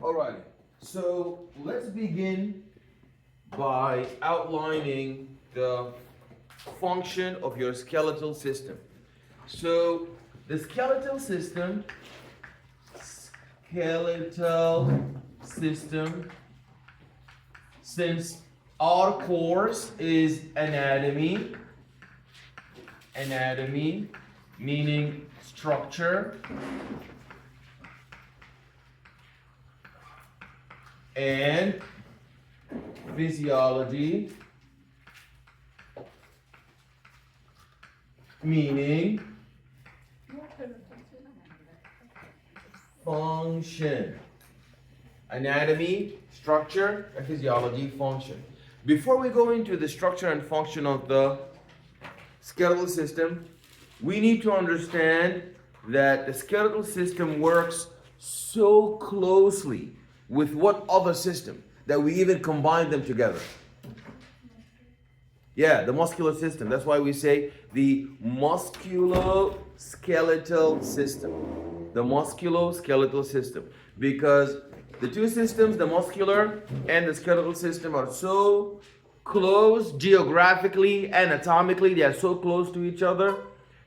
Alright, so let's begin by outlining the function of your skeletal system. So the skeletal system, since our course is anatomy meaning structure and physiology meaning function. Anatomy, structure, and physiology, function. Before we go into the structure and function of the skeletal system, we need to understand that the skeletal system works so closely with what other system that we even combine them together. Yeah, the muscular system. That's why we say the musculoskeletal system. The musculoskeletal system. Because the two systems, the muscular and the skeletal system, are so close geographically, anatomically. They are so close to each other.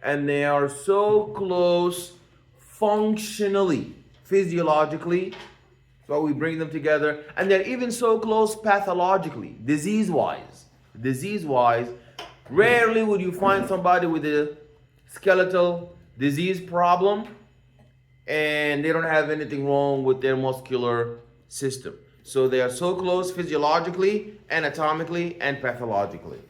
And they are so close functionally, physiologically. That's why we bring them together. And they're even so close pathologically, disease-wise. Rarely would you find somebody with a skeletal disease problem and they don't have anything wrong with their muscular system. So they are so close physiologically, anatomically, and pathologically.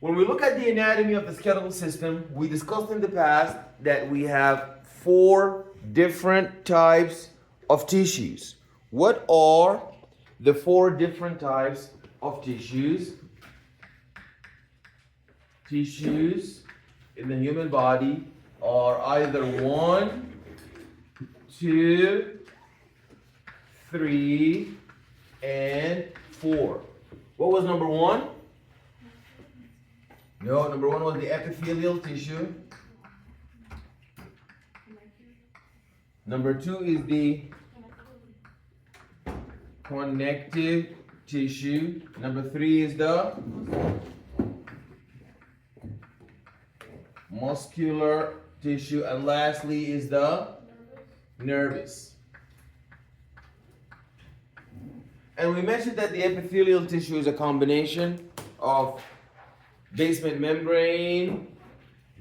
When we look at the anatomy of the skeletal system, we discussed in the past that we have 4 different types of tissues. What are the 4 different types of tissues? Tissues in the human body are either 1, 2, 3, and 4. What was number 1? No, number 1 was the epithelial tissue. Number 2 is the connective tissue. Number 3 is the muscular tissue, and lastly is the nervous. And we mentioned that the epithelial tissue is a combination of basement membrane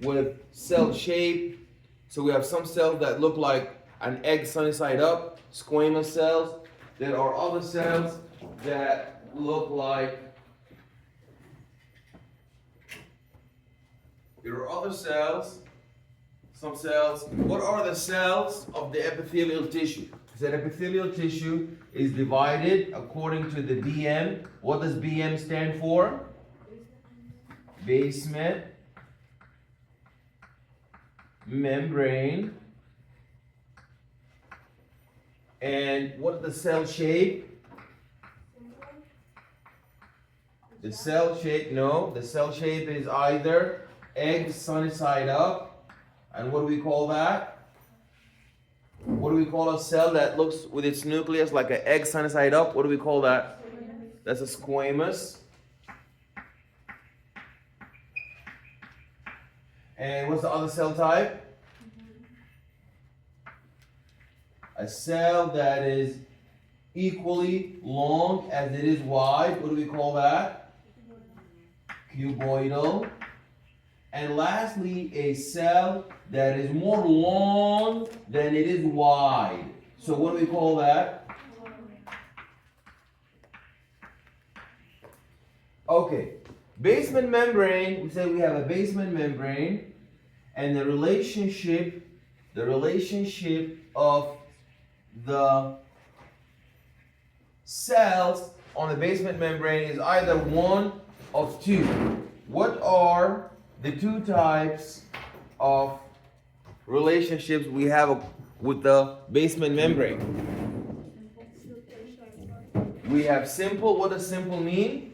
with cell shape. So we have some cells that look like an egg sunny side up, squamous cells. There are other cells that look like some cells. What are the cells of the epithelial tissue? The epithelial tissue is divided according to the BM. What does BM stand for? Basement membrane. And what is the cell shape? The cell shape is either egg sunny side up. And what do we call that? What do we call a cell that looks with its nucleus like an egg sunny side up? What do we call that? That's a squamous. And what's the other cell type? A cell that is equally long as it is wide. What do we call that? Cuboidal. And lastly, a cell that is more long than it is wide. So what do we call that? Okay. Basement membrane, we say we have a basement membrane, and the relationship of the cells on the basement membrane is either one of 2. What are the 2 types of relationships we have with the basement membrane? We have simple. What does simple mean?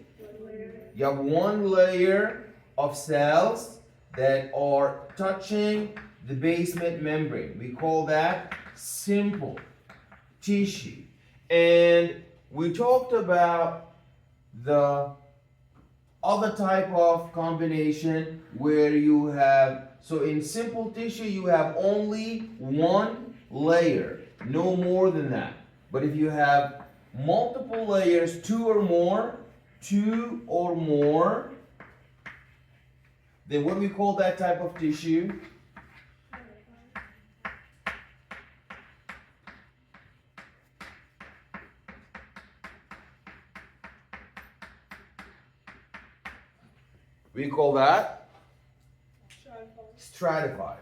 You have one layer of cells that are touching the basement membrane. We call that simple tissue. And we talked about the other type of combination where you have, so in simple tissue you have only one layer, no more than that. But if you have multiple layers, two or more, then what do we call that type of tissue? We call that stratified.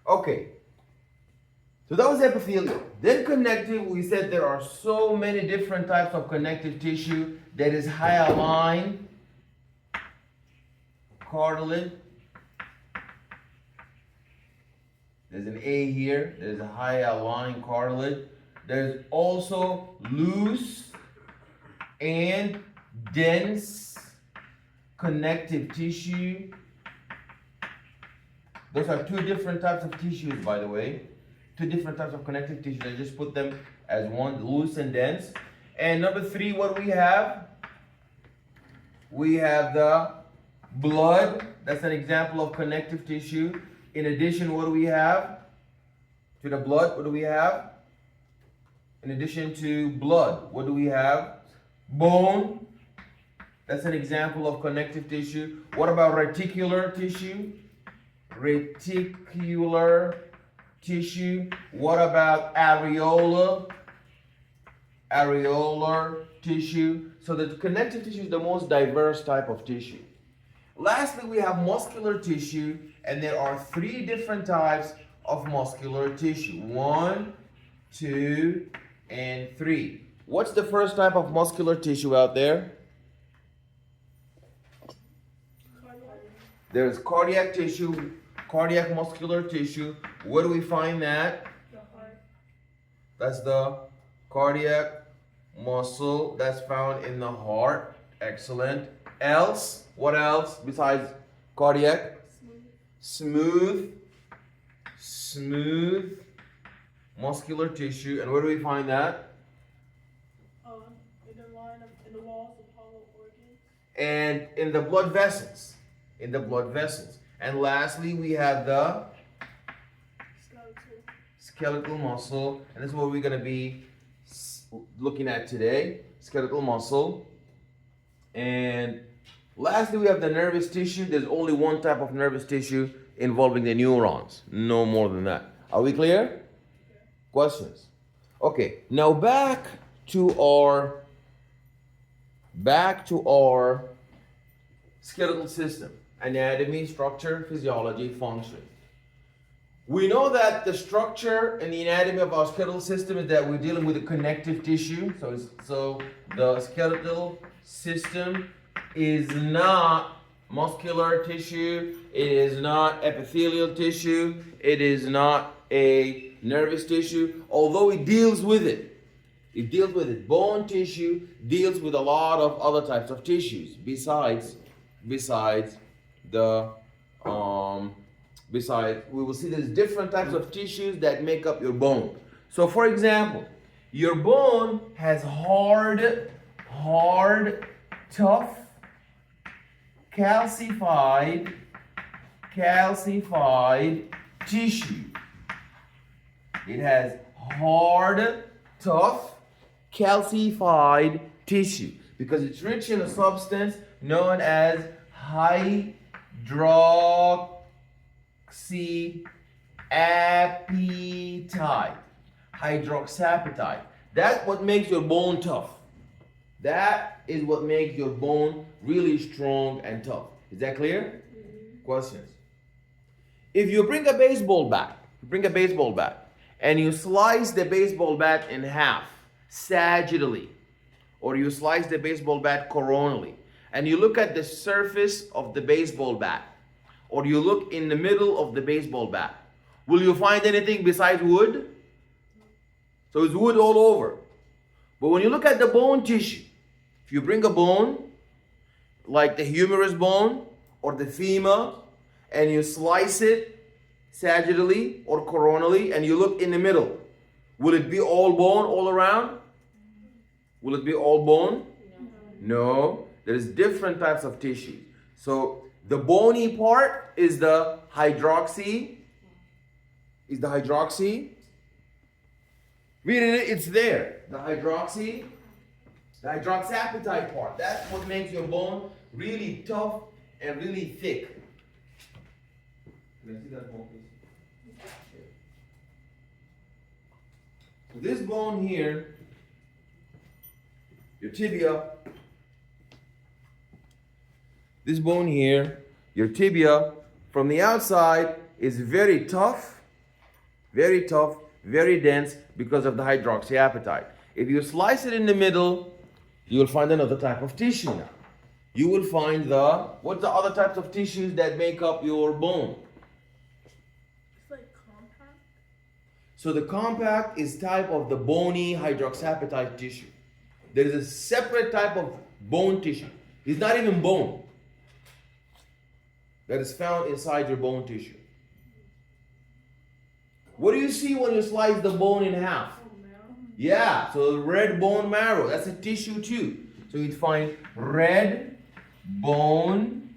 Okay, so that was epithelial. Then connective, we said there are so many different types of connective tissue. That is hyaline cartilage. There's an A here. There's a hyaline cartilage. There's also loose and dense connective tissue. Those are two different types of tissues, by the way. Two different types of connective tissue. I just put them as one, loose and dense. And number three, what do we have? We have the blood. That's an example of connective tissue. In addition, what do we have? To the blood, what do we have? In addition to blood, what do we have? Bone. That's an example of connective tissue. What about reticular tissue? Reticular tissue. What about areola? Areolar tissue. So the connective tissue is the most diverse type of tissue. Lastly, we have muscular tissue, and there are three different types of muscular tissue. 1, 2, and 3. What's the first type of muscular tissue out there? There's cardiac tissue, cardiac muscular tissue. Where do we find that? The heart. That's the cardiac muscle that's found in the heart. Excellent. Else? What else besides cardiac? Smooth muscular tissue. And where do we find that? In the walls of hollow organs. And in the blood vessels. In the blood vessels. And lastly, we have the skeletal muscle. And this is what we're going to be looking at today. Skeletal muscle. And lastly, we have the nervous tissue. There's only one type of nervous tissue involving the neurons. No more than that. Are we clear? Questions? Okay. Now back to our skeletal system. Anatomy, structure, physiology, function. We know that the structure and the anatomy of our skeletal system is that we're dealing with a connective tissue. So the skeletal system is not muscular tissue, it is not epithelial tissue, it is not a nervous tissue, although it deals with it. It deals with it. Bone tissue deals with a lot of other types of tissues besides we will see there's different types of tissues that make up your bone. So for example, your bone has hard, tough, calcified tissue. It has hard, tough, calcified tissue because it's rich in a substance known as hydroxyapatite. Hydroxyapatite. That's what makes your bone tough. That is what makes your bone really strong and tough. Is that clear? Questions? If you bring a baseball bat, and you slice the baseball bat in half sagittally, or you slice the baseball bat coronally, and you look at the surface of the baseball bat, or you look in the middle of the baseball bat, will you find anything besides wood? So it's wood all over. But when you look at the bone tissue, if you bring a bone, like the humerus bone or the femur, and you slice it sagittally or coronally, and you look in the middle, will it be all bone all around? Will it be all bone? No. There's different types of tissue. So the bony part is the hydroxy. Read it, it's there. The hydroxyapatite part. That's what makes your bone really tough and really thick. Can I see that bone, please? So this bone here, your tibia, this bone here, your tibia, from the outside is very tough, very dense because of the hydroxyapatite. If you slice it in the middle, you will find another type of tissue now. You will find what's the other types of tissues that make up your bone? It's like compact. So the compact is type of the bony hydroxyapatite tissue. There is a separate type of bone tissue. It's not even bone. That is found inside your bone tissue. What do you see when you slice the bone in half? Yeah, so red bone marrow, that's a tissue too. So you'd find red bone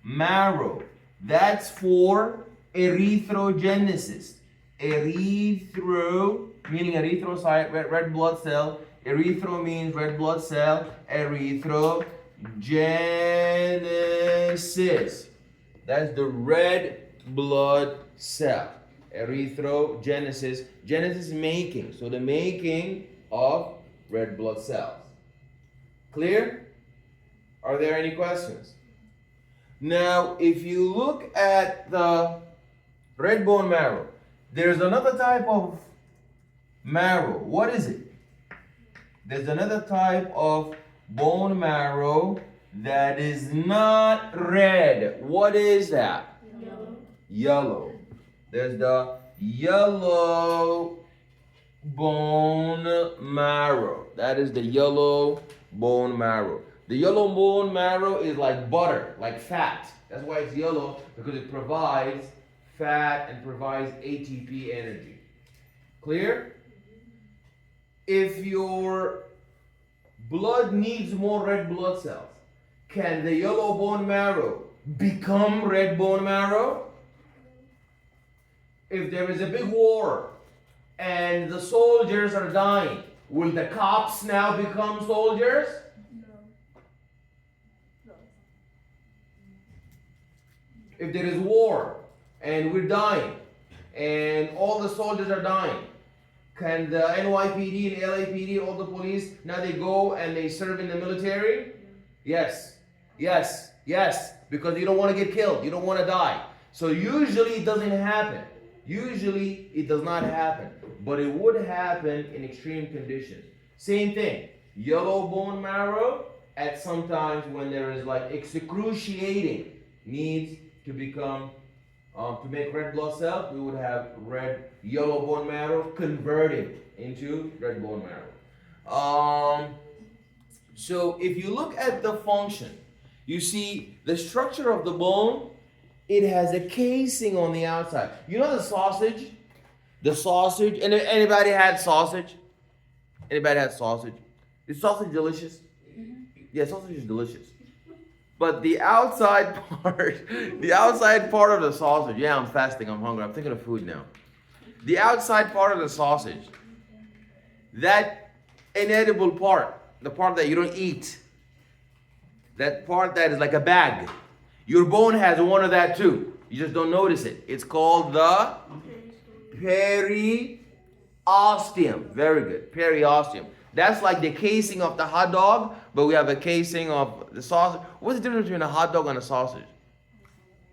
marrow. That's for erythrogenesis. Erythro, meaning erythrocyte, red blood cell. Erythro means red blood cell. Erythrogenesis. That's the red blood cell. Erythrogenesis. Genesis making. So the making of red blood cells. Clear? Are there any questions? Now, if you look at the red bone marrow, there's another type of marrow. What is it? There's another type of bone marrow that is not red. What is that? Yellow. There's the yellow bone marrow. That is the yellow bone marrow. The yellow bone marrow is like butter, like fat. That's why it's yellow, because it provides fat and provides ATP energy. Clear? If your blood needs more red blood cells, can the yellow bone marrow become red bone marrow? If there is a big war and the soldiers are dying, will the cops now become soldiers? No. If there is war and we're dying and all the soldiers are dying, can the NYPD and LAPD, all the police, now they go and they serve in the military? Yes, because you don't want to get killed, you don't want to die. So usually it doesn't happen. Usually it does not happen, but it would happen in extreme conditions. Same thing, yellow bone marrow at sometimes when there is like excruciating needs to become, to make red blood cells, we would have yellow bone marrow converted into red bone marrow. So if you look at the function, you see the structure of the bone. It has a casing on the outside. You know the sausage? The sausage. And anybody had sausage? Anybody had sausage? Is sausage delicious? Yeah, sausage is delicious. But the outside part of the sausage, yeah, I'm fasting, I'm hungry, I'm thinking of food now. The outside part of the sausage, that inedible part, the part that you don't eat, that part that is like a bag, your bone has one of that too. You just don't notice it. It's called the periosteum. Very good. Periosteum. That's like the casing of the hot dog, but we have a casing of the sausage. What's the difference between a hot dog and a sausage?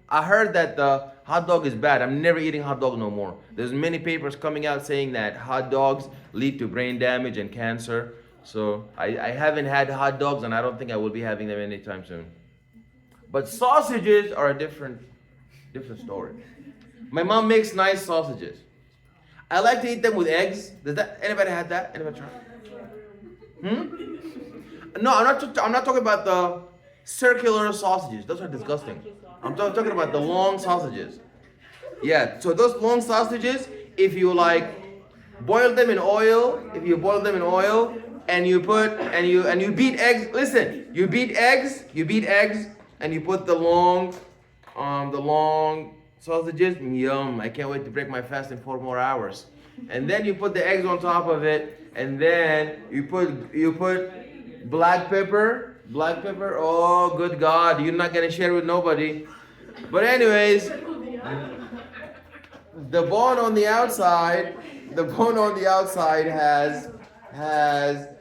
I heard that the hot dog is bad. I'm never eating hot dog no more. There's many papers coming out saying that hot dogs lead to brain damage and cancer. So I haven't had hot dogs, and I don't think I will be having them anytime soon. But sausages are a different story. My mom makes nice sausages. I like to eat them with eggs. Anybody had that? Anybody try? No, I'm not talking about the circular sausages. Those are disgusting. I'm talking about the long sausages. Yeah, so those long sausages, if you like boil them in oil, if you boil them in oil and you put and you beat eggs, listen, you beat eggs and you put the long sausages, yum. I can't wait to break my fast in 4 more hours. And then you put the eggs on top of it, and then you put black pepper, oh good God, you're not gonna share with nobody. But anyways, the bone on the outside, has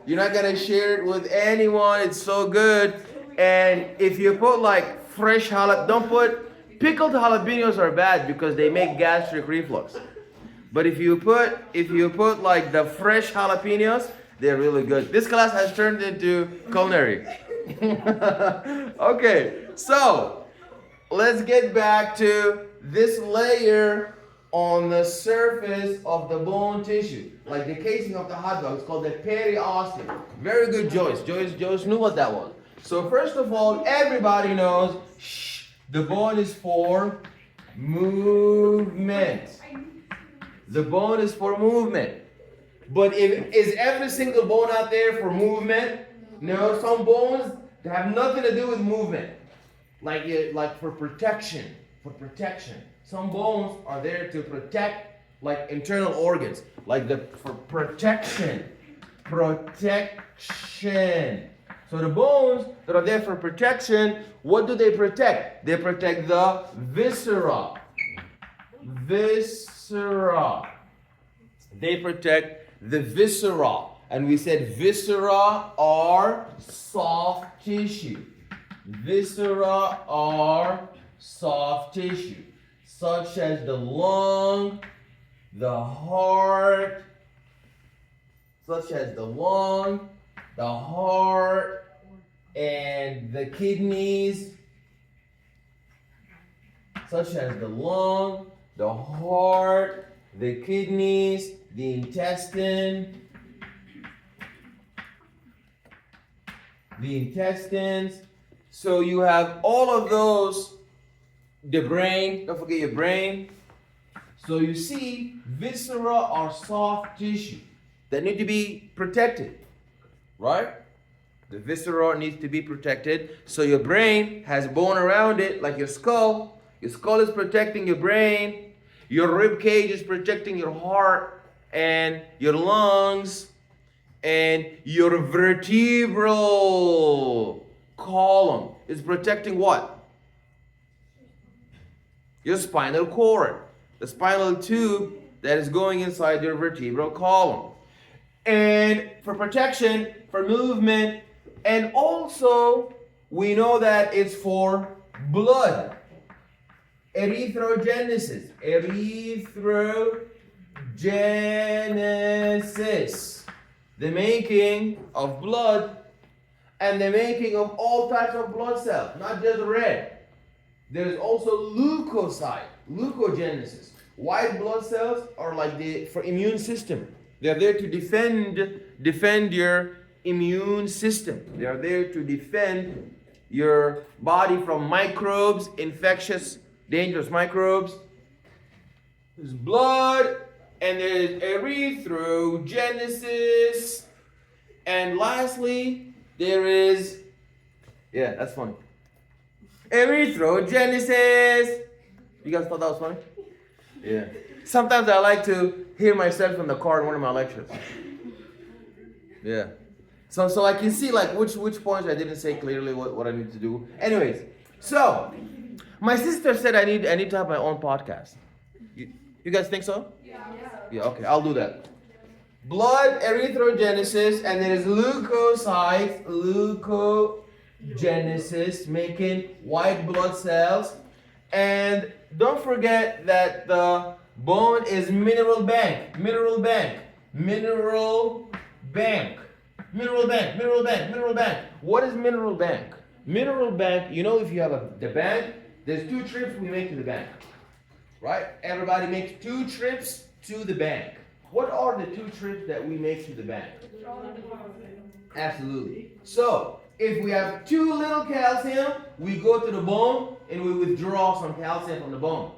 you're not gonna share it with anyone. It's so good. And if you put like fresh jalap, don't put pickled jalapenos are bad because they make gastric reflux. But if you put like the fresh jalapenos, they're really good. This class has turned into culinary. Okay, so let's get back to this layer on the surface of the bone tissue, like the casing of the hot dog. It's called the periosteum. Very good, Joyce. Joyce knew what that was. So first of all, everybody knows the bone is for movement. The bone is for movement. But is every single bone out there for movement? No, some bones have nothing to do with movement. Like for protection. Some bones are there to protect like internal organs. For protection. So the bones that are there for protection, what do they protect? They protect the viscera. They protect the viscera. And we said viscera are soft tissue. Viscera are soft tissue, such as the lung, the heart, and the kidneys, such as the lung, the heart, the kidneys, the intestines. So you have all of those, the brain, don't forget your brain. So you see, viscera are soft tissue that need to be protected, right? The viscera needs to be protected. So your brain has bone around it, like your skull. Your skull is protecting your brain. Your rib cage is protecting your heart and your lungs. And your vertebral column is protecting what? Your spinal cord. The spinal tube that is going inside your vertebral column. And for protection, for movement, and also we know that it's for blood. Erythrogenesis. The making of blood and the making of all types of blood cells, not just red. There's also leukogenesis. White blood cells are like for immune system. They're there to defend your immune system. They are there to defend your body from microbes, infectious, dangerous microbes. There's blood. And there's erythrogenesis. And lastly, there is, yeah, that's funny. Erythrogenesis. You guys thought that was funny? Yeah. Sometimes I like to hear myself in the car in one of my lectures. Yeah. So I can see like which points I didn't say clearly what I need to do. Anyways, so my sister said I need to have my own podcast. You guys think so? Yeah, okay, I'll do that. Blood erythrogenesis, and there is leukogenesis, making white blood cells. And don't forget that the bone is mineral bank. What is mineral bank? Mineral bank, you know, if you have the bank, there's 2 trips we make to the bank. Right? Everybody makes 2 trips to the bank. What are the 2 trips that we make to the bank? Absolutely. So, if we have too little calcium, we go to the bone and we withdraw some calcium from the bone.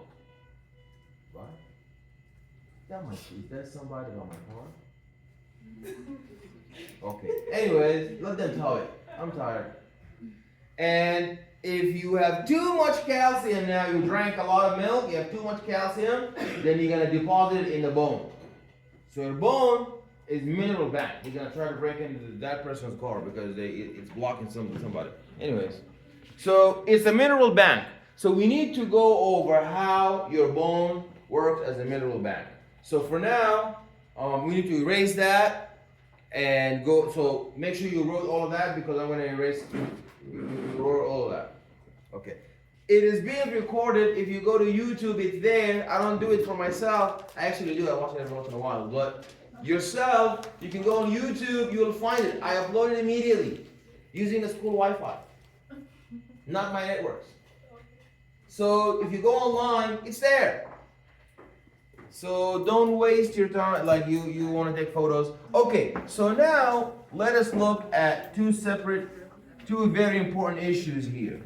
Is there somebody on my car? Okay. Anyways, let them tell it. I'm tired. And if you have too much calcium now, you drank a lot of milk, you have too much calcium, then you're gonna deposit it in the bone. So your bone is mineral bank. You're gonna try to break into that person's car because it's blocking somebody. Anyways, so it's a mineral bank. So we need to go over how your bone works as a mineral bank. So for now, we need to erase that and go. So make sure you wrote all of that because I'm gonna erase. You wrote all of that. Okay. It is being recorded. If you go to YouTube, it's there. I don't do it for myself. I actually do. I watch it every once in a while. But yourself, you can go on YouTube. You'll find it. I upload it immediately using the school Wi-Fi, not my networks. So if you go online, it's there. So don't waste your time like you want to take photos. Okay, so now let us look at two very important issues here.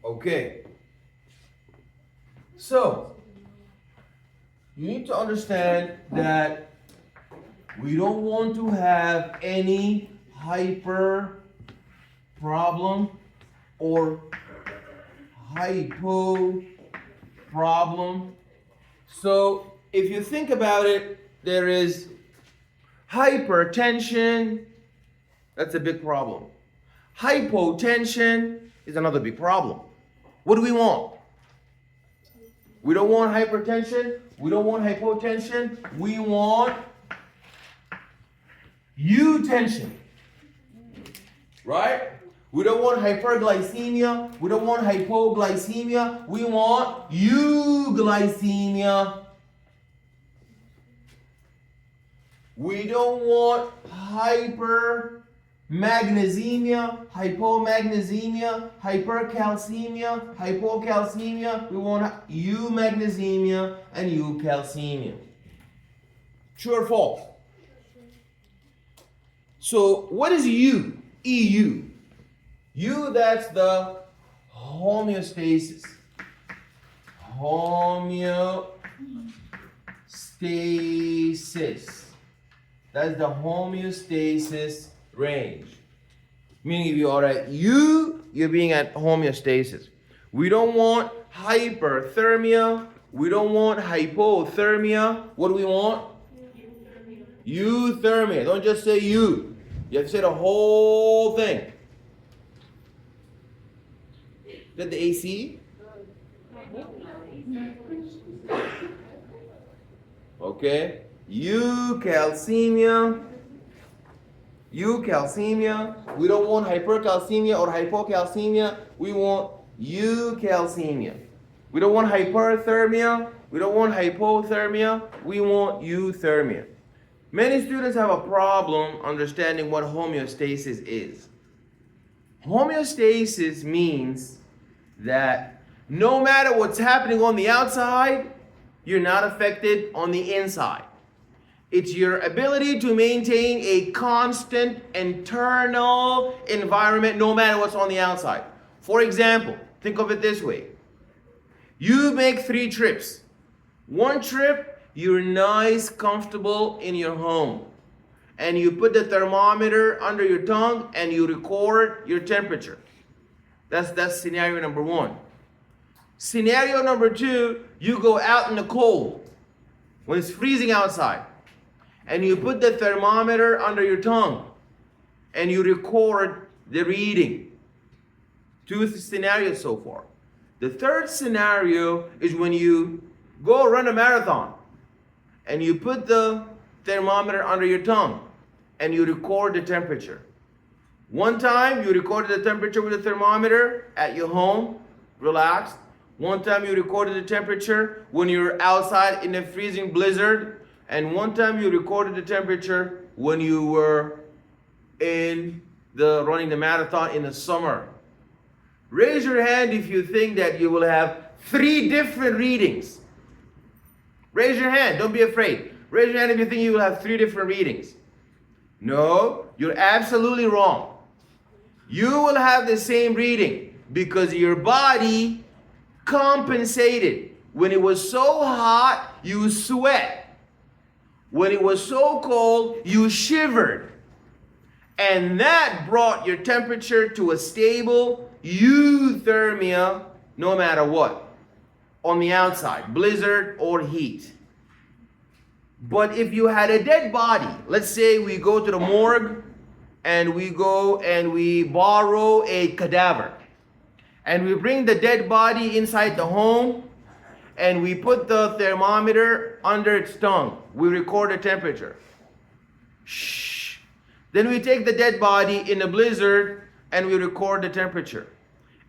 Okay. So, you need to understand that we don't want to have any hyper problem or hypo problem. So, if you think about it, there is hypertension, that's a big problem. Hypotension is another big problem. What do we want? We don't want hypertension. We don't want hypotension. We want eutension. Right? We don't want hyperglycemia. We don't want hypoglycemia. We want euglycemia. We don't want hypermagnesemia, hypomagnesemia, hypercalcemia, hypocalcemia. We want eumagnesemia and eucalcemia. True or false? So what is EU? EU. U, that's the homeostasis. Homeostasis. That's the homeostasis range. Meaning if you are at U, you're being at homeostasis. We don't want hyperthermia. We don't want hypothermia. What do we want? Euthermia. Don't just say U. You have to say the whole thing. Is that the AC? Okay. Eucalcemia. Eucalcemia. We don't want hypercalcemia or hypocalcemia. We want eucalcemia. We don't want hyperthermia. We don't want hypothermia. We want euthermia. Many students have a problem understanding what homeostasis is. Homeostasis means that no matter what's happening on the outside, you're not affected on the inside. It's your ability to maintain a constant internal environment no matter what's on the outside. For example, think of it this way. You make 3 trips. One trip, you're nice, comfortable in your home. And you put the thermometer under your tongue and you record your temperature. That's scenario number 1. Scenario number 2, you go out in the cold when it's freezing outside. And you put the thermometer under your tongue and you record the reading. Two scenarios so far. The third scenario is when you go run a marathon and you put the thermometer under your tongue and you record the temperature. One time you recorded the temperature with the thermometer at your home, relaxed. One time you recorded the temperature when you were outside in a freezing blizzard. And one time you recorded the temperature when you were running the marathon in the summer. Raise your hand if you think that you will have 3 different readings. Raise your hand, don't be afraid. Raise your hand if you think you will have 3 different readings. No, you're absolutely wrong. You will have the same reading because your body compensated. When it was so hot, you sweat. When it was so cold, you shivered. And that brought your temperature to a stable euthermia, no matter what, on the outside, blizzard or heat. But if you had a dead body, let's say we go to the morgue and we go and we borrow a cadaver, and we bring the dead body inside the home, and we put the thermometer under its tongue. We record the temperature. Shh. Then we take the dead body in a blizzard and we record the temperature.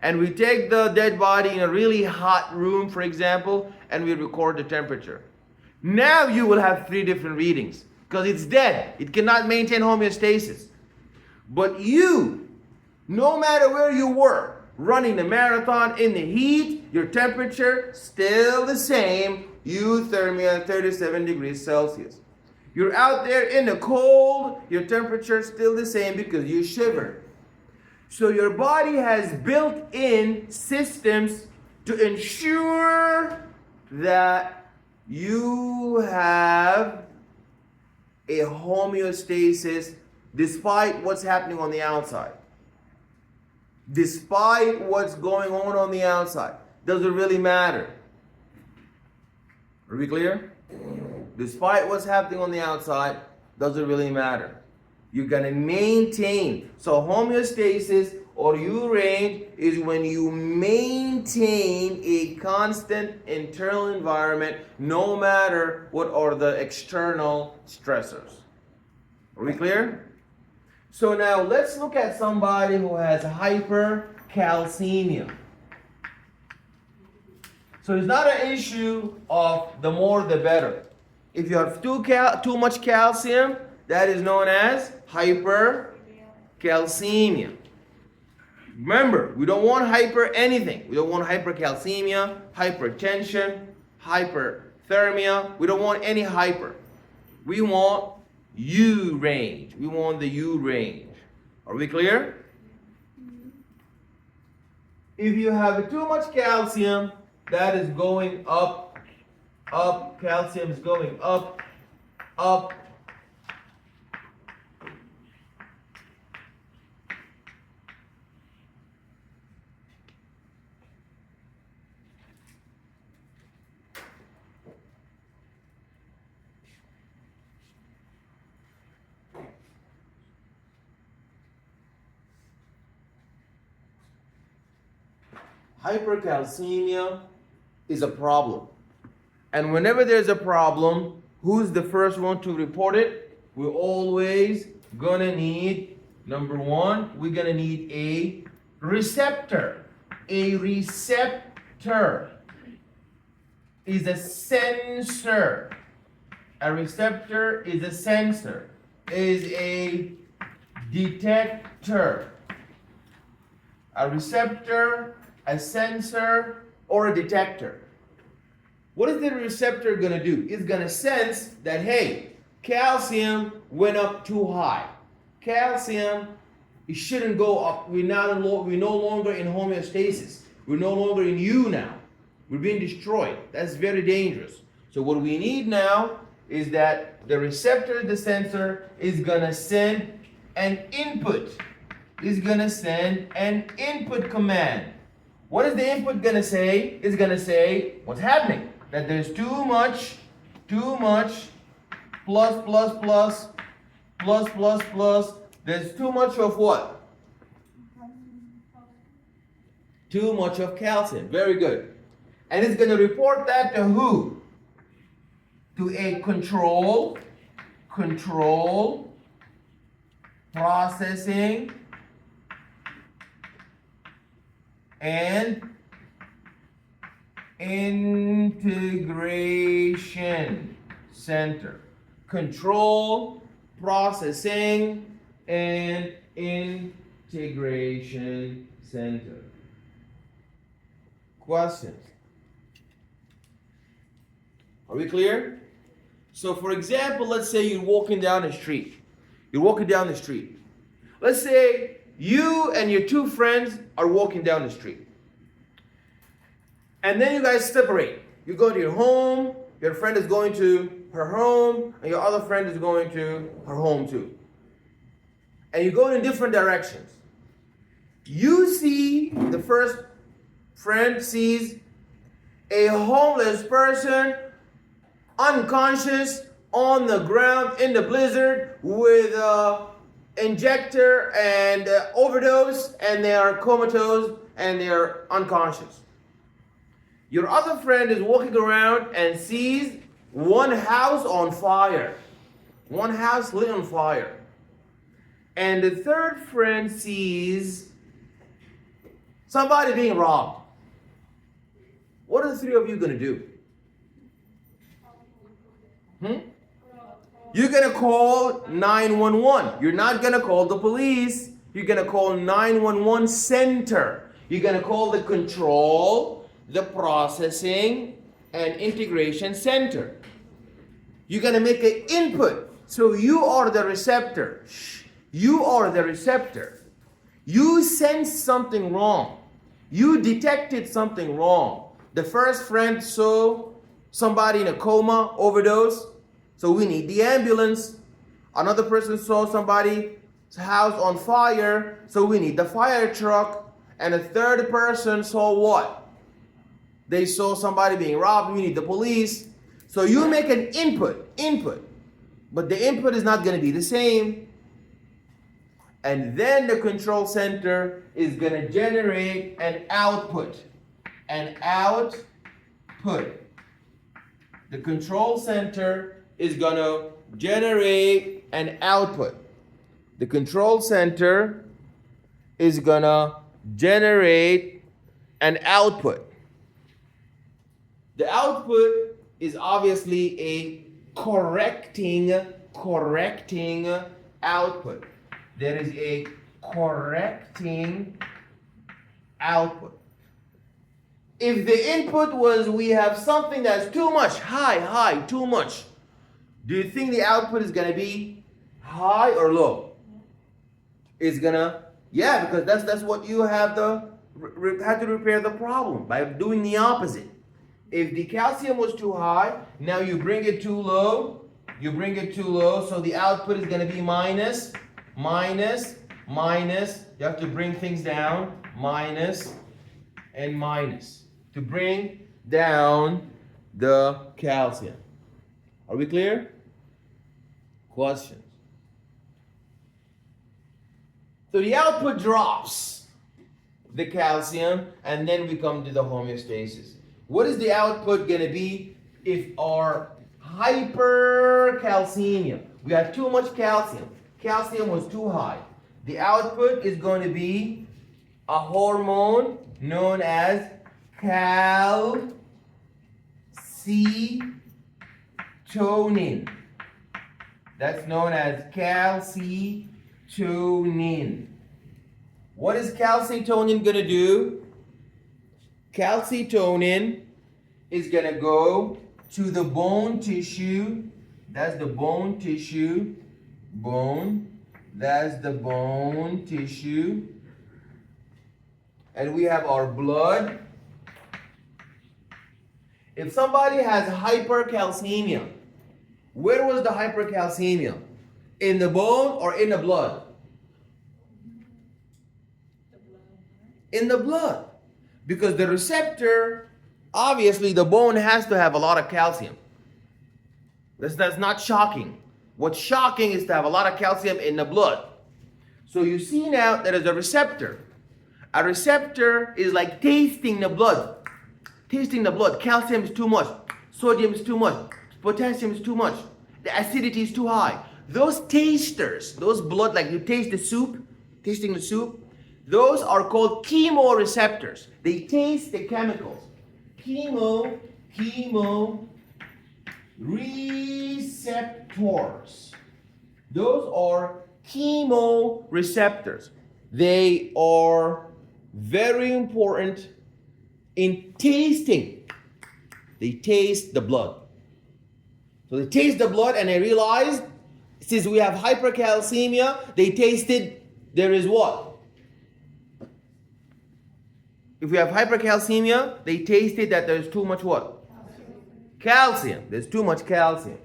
And we take the dead body in a really hot room, for example, and we record the temperature. Now you will have 3 different readings because it's dead. It cannot maintain homeostasis. But you, no matter where you were, running the marathon in the heat, your temperature still the same, euthermia 37 degrees Celsius. You're out there in the cold, your temperature still the same because you shiver. So your body has built-in systems to ensure that you have a homeostasis despite what's happening on the outside. Despite what's going on the outside. Doesn't really matter. Are we clear? Despite what's happening on the outside, doesn't really matter. You're going to maintain. So homeostasis or U range is when you maintain a constant internal environment no matter what are the external stressors. Are we clear? So now let's look at somebody who has hypercalcemia. So it's not an issue of the more the better. If you have too much calcium, that is known as hypercalcemia. Remember, we don't want hyper anything. We don't want hypercalcemia, hypertension, hyperthermia. We don't want any hyper. We want U range. We want the U range. Are we clear? If you have too much calcium, that is going up, up. Calcium is going up, up. Hypercalcemia is a problem. And whenever there's a problem, who's the first one to report it? We're always gonna need, number one, we're gonna need a receptor. A receptor is a sensor. A receptor is a sensor, is a detector. A receptor, a sensor, or a detector. What is the receptor going to do? It's going to sense that, hey, calcium went up too high. Calcium, it shouldn't go up. We're no longer in homeostasis. We're no longer in U now. We're being destroyed. That's very dangerous. So what we need now is that the receptor, the sensor, is going to send an input. Is going to send an input command. What is the input going to say? It's going to say what's happening. That there's too much, plus. There's too much of what? Too much of calcium. Very good. And it's going to report that to who? To a control processing and integration center. Control, processing, and integration center. Questions? Are we clear? So for example, let's say you're walking down the street. Let's say you and your two friends are walking down the street. And then you guys separate. You go to your home, your friend is going to her home, and your other friend is going to her home too. And you go in different directions. You see, the first friend sees a homeless person unconscious on the ground in the blizzard with an injector and overdose, and they are comatose and they are unconscious. Your other friend is walking around and sees one house on fire. One house lit on fire. And the third friend sees somebody being robbed. What are the three of you going to do? You're going to call 911. You're not going to call the police. You're going to call 911 center. You're going to call the control, the processing, and integration center. You're going to make an input. So you are the receptor. You are the receptor. You sensed something wrong. You detected something wrong. The first friend saw somebody in a coma, overdose, so we need the ambulance. Another person saw somebody's house on fire, so we need the fire truck. And a third person saw what? They saw somebody being robbed, we need the police. So you make an input, but the input is not going to be the same. And then the control center is going to generate an output. The control center is going to generate an output. The control center is going to generate an output. The output is obviously a correcting output. There is a correcting output. If the input was we have something that's too much, high, too much, do you think the output is going to be high or low? It's going to, yeah, because that's what you have to repair the problem by doing the opposite. If the calcium was too high, now you bring it too low, so the output is going to be minus. You have to bring things down, minus and minus, to bring down the calcium. Are we clear? Questions? So the output drops the calcium, and then we come to the homeostasis. What is the output going to be if our hypercalcemia, we had too much calcium was too high? The output is going to be a hormone known as calcitonin. That's known as calcitonin. What is calcitonin going to do? Calcitonin is going to go to the bone tissue. That's the bone tissue. That's the bone tissue. And we have our blood. If somebody has hypercalcemia, where was the hypercalcemia? In the bone or in the blood? In the blood. Because the receptor, obviously the bone has to have a lot of calcium. That's not shocking. What's shocking is to have a lot of calcium in the blood. So you see now there is a receptor. A receptor is like tasting the blood. Tasting the blood. Calcium is too much. Sodium is too much. Potassium is too much. The acidity is too high. Those tasters, those blood, like you taste the soup, tasting the soup, those are called chemoreceptors. They taste the chemicals. Chemoreceptors. Those are chemoreceptors. They are very important in tasting. They taste the blood. So they taste the blood and they realize, since we have hypercalcemia, they tasted there is what? If we have hypercalcemia, they tasted that there's too much what? Calcium. There's too much calcium.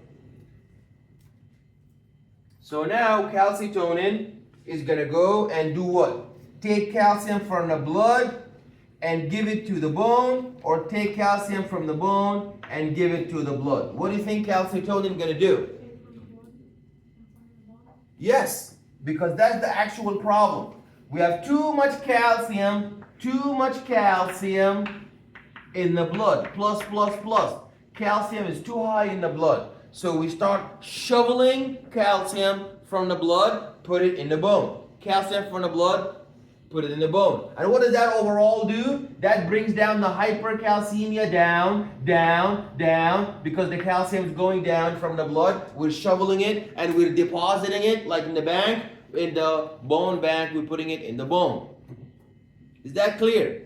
So now calcitonin is going to go and do what? Take calcium from the blood and give it to the bone, or take calcium from the bone and give it to the blood. What do you think calcitonin is going to do? Yes, because that's the actual problem. We have too much calcium in the blood. Plus. Calcium is too high in the blood. So we start shoveling calcium from the blood, put it in the bone. Calcium from the blood, put it in the bone. And what does that overall do? That brings down the hypercalcemia down, because the calcium is going down from the blood. We're shoveling it and we're depositing it like in the bank, in the bone bank, we're putting it in the bone. Is that clear?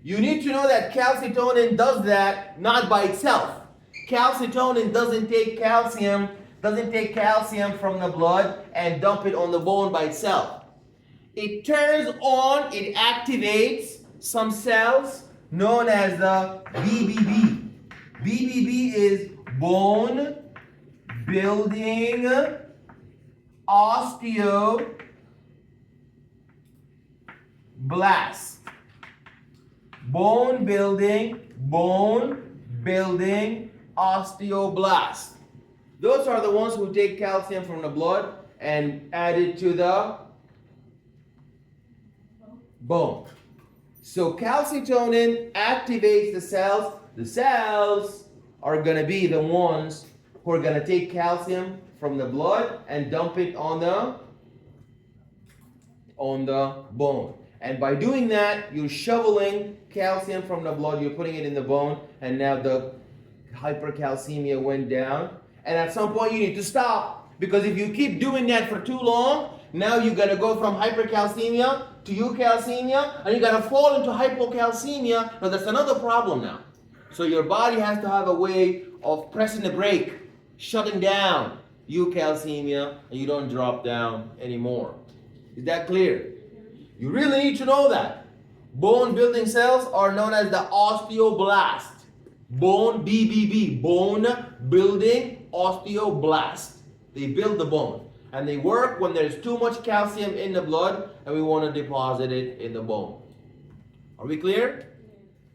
You need to know that calcitonin does that not by itself. Calcitonin doesn't take calcium from the blood and dump it on the bone by itself. It turns on, it activates some cells known as the BBB. BBB is bone building osteoblast. Bone building osteoblast. Those are the ones who take calcium from the blood and add it to the bone. So calcitonin activates the cells. The cells are going to be the ones who are going to take calcium from the blood and dump it on the bone. And by doing that, you're shoveling calcium from the blood, you're putting it in the bone, and now the hypercalcemia went down. And at some point you need to stop, because if you keep doing that for too long, now you're going to go from hypercalcemia to eucalcemia, and you're going to fall into hypocalcemia. Now that's another problem now. So your body has to have a way of pressing the brake, shutting down eucalcemia, and you don't drop down anymore. Is that clear? You really need to know that. Bone building cells are known as the osteoblast. Bone, BBB, bone building osteoblast. They build the bone. And they work when there's too much calcium in the blood and we want to deposit it in the bone. Are we clear?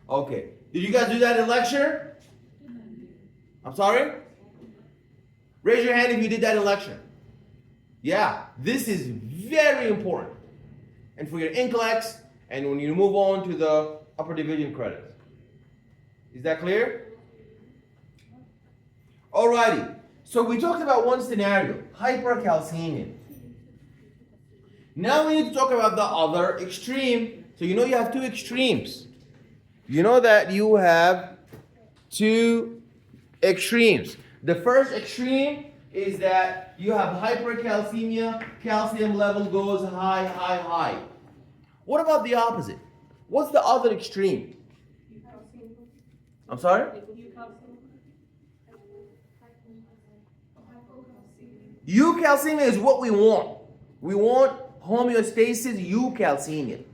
Okay. Did you guys do that in lecture? I'm sorry? Raise your hand if you did that in lecture. Yeah, this is very important. And for your NCLEX, and when you move on to the upper division credits. Is that clear? Alrighty. So we talked about one scenario, hypercalcemia. Now we need to talk about the other extreme. So you know you have two extremes. You know that you have two extremes. The first extreme is that you have hypercalcemia, calcium level goes high. What about the opposite? What's the other extreme? I'm sorry? Eucalcemia is what we want. We want homeostasis, eucalcemia.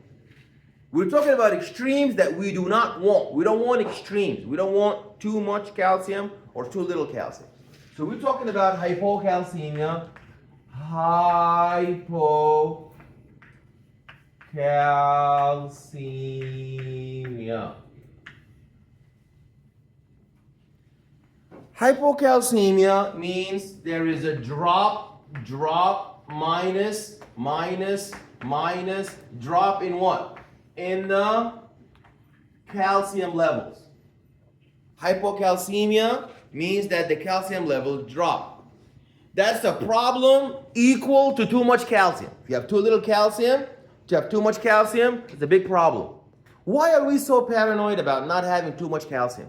We're talking about extremes that we do not want. We don't want extremes. We don't want too much calcium or too little calcium. So we're talking about hypocalcemia, hypocalcemia. Hypocalcemia means there is a drop, minus, drop in what? in the calcium levels. Hypocalcemia means that the calcium levels drop. That's a problem equal to too much calcium. If you have too little calcium, if you have too much calcium, it's a big problem. Why are we so paranoid about not having too much calcium?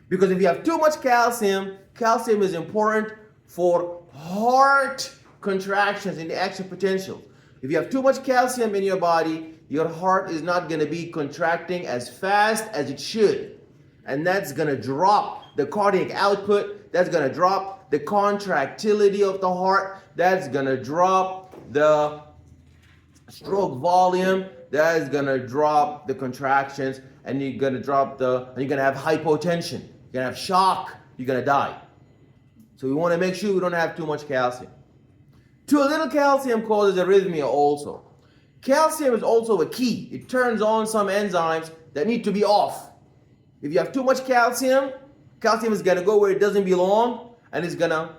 Because if you have too much calcium, calcium is important for heart contractions in the action potential. If you have too much calcium in your body, your heart is not going to be contracting as fast as it should. And that's going to drop the cardiac output. That's going to drop the contractility of the heart. That's going to drop the stroke volume. That is going to drop the contractions. And you're going to have hypotension. You're going to have shock. You're going to die. So we want to make sure we don't have too much calcium. Too little calcium causes arrhythmia also. Calcium is also a key. It turns on some enzymes that need to be off. If you have too much calcium, calcium is going to go where it doesn't belong and it's going to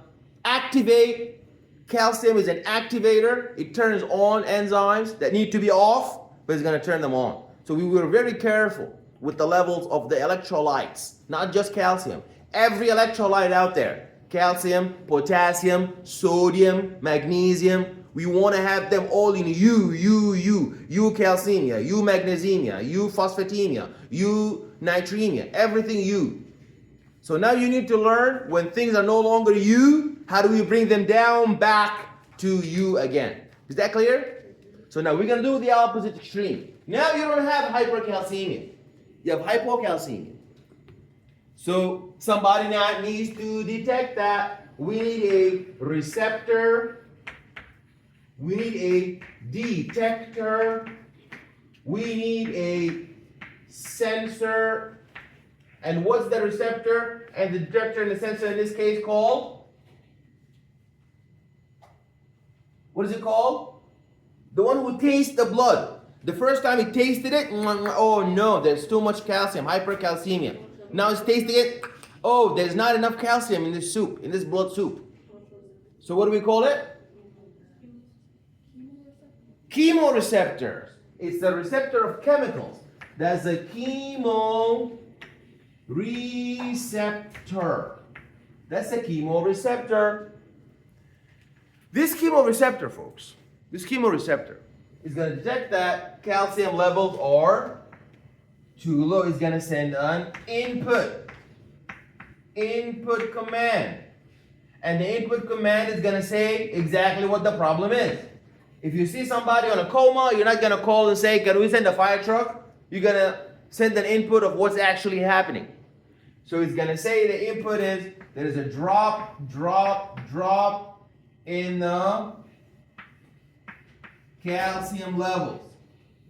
activate. Calcium is an activator. It turns on enzymes that need to be off, but it's going to turn them on. So we were very careful with the levels of the electrolytes, not just calcium. Every electrolyte out there, calcium, potassium, sodium, magnesium, we want to have them all in calcemia, magnesemia, phosphatemia, natremia, everything U. So now you need to learn when things are no longer U, how do we bring them down back to U again? Is that clear? So now we're going to do the opposite extreme. Now you don't have hypercalcemia. You have hypocalcemia. So somebody now needs to detect that. We need a receptor. We need a detector. We need a sensor. And what's the receptor and the detector and the sensor in this case called? What is it called? The one who tastes the blood. The first time he tasted it, oh no, there's too much calcium, hypercalcemia. Now he's tasting it, oh, there's not enough calcium in this soup, in this blood soup. So what do we call it? Chemoreceptors. It's the receptor of chemicals. That's a chemoreceptor. That's a chemoreceptor. This chemoreceptor, folks, this chemoreceptor is going to detect that calcium levels are too low. It's going to send an input command. And the input command is going to say exactly what the problem is. If you see somebody on a coma, you're not going to call and say, can we send a fire truck? You're going to send an input of what's actually happening. So it's going to say the input is there's a drop in the calcium levels.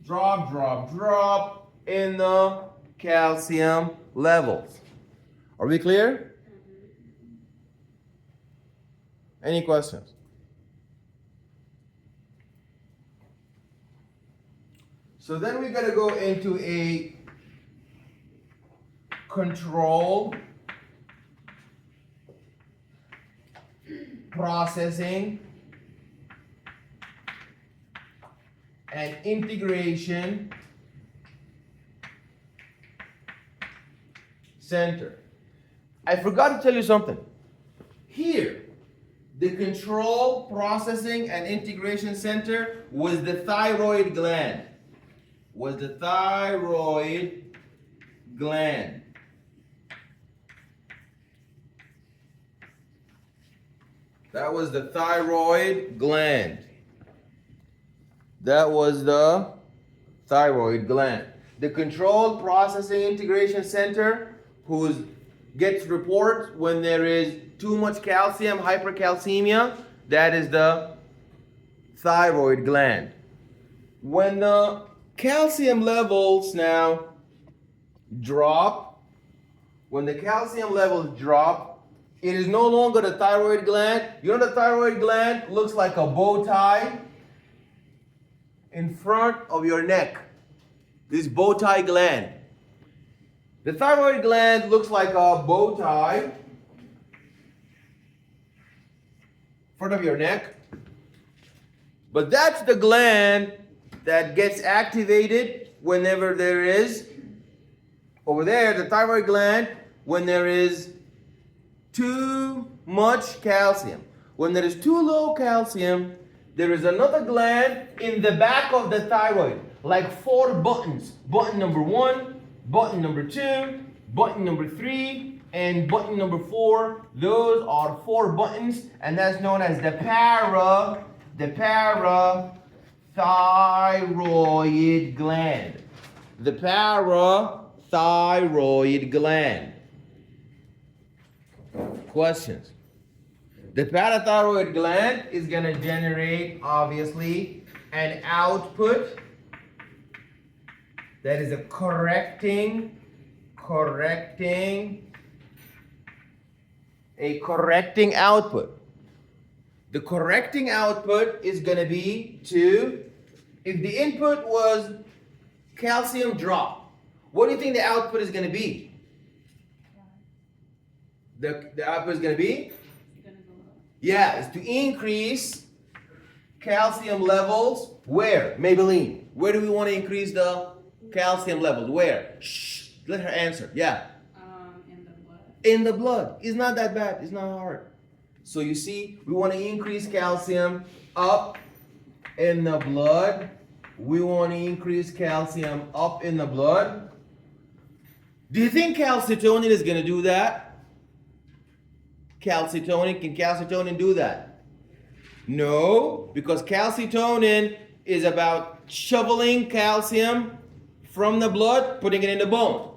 Drop in the calcium levels. Are we clear? Any questions? So then we're going to go into a control, processing, and integration center. I forgot to tell you something. Here, the control, processing, and integration center was the thyroid gland. That was the thyroid gland. That was the thyroid gland. The control, processing, integration center, who gets reports when there is too much calcium, hypercalcemia, that is the thyroid gland. When the calcium levels now drop, it is no longer the thyroid gland. You know the thyroid gland looks like a bow tie in front of your neck. This bow tie gland. The thyroid gland looks like a bow tie in front of your neck. But that's the gland that gets activated whenever there is, over there, the thyroid gland, when there is too much calcium. When there is too low calcium, there is another gland in the back of the thyroid, like 4 buttons. Button number 1, button number 2, button number 3, and button number 4. Those are 4 buttons, and that's known as the parathyroid gland. The parathyroid gland. Questions? The parathyroid gland is going to generate, obviously, an output that is a correcting output. The correcting output is going to be if the input was calcium drop, what do you think the output is going to be? The output is going to be? Yeah, it's to increase calcium levels. Where? Maybelline. Where do we want to increase the calcium levels? Where? Shh. Let her answer. Yeah. In the blood. In the blood. It's not that bad. It's not hard. So you see, we want to increase calcium up in the blood. We want to increase calcium up in the blood. Do you think calcitonin is going to do that? Can calcitonin do that? No, because calcitonin is about shoveling calcium from the blood, putting it in the bone.